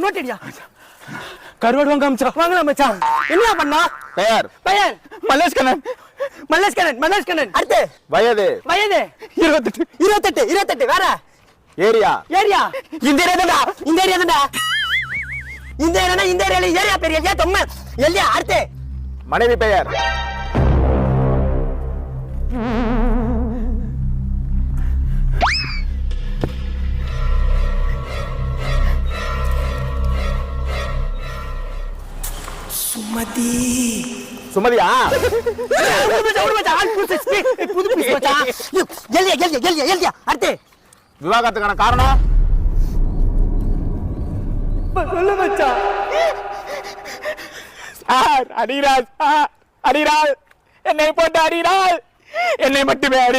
நோட்டடியா கருவாடு வாங்க மச்சான் என்ன பண்ணா பெயர் பெயர் மல்லேஷ்கண்ணன் மல்லேஷ்கண்ணன் அடுத்து வயது 28 வேற ஏரியா இந்த ஏரியா தான்டா இந்த ஏரியால ஏரியா பேர் எல்லையா தொம்ம எல்லையா அடுத்து மனைவி பெயர் சுமதியா அடுத்து விவாகரத்துக்கான காரணம் சொல்லு மச்சான் சார் அடிக்கிறாள் என்னை போட்டு அடிக்கிறாள் என்னை மட்டுமே அடி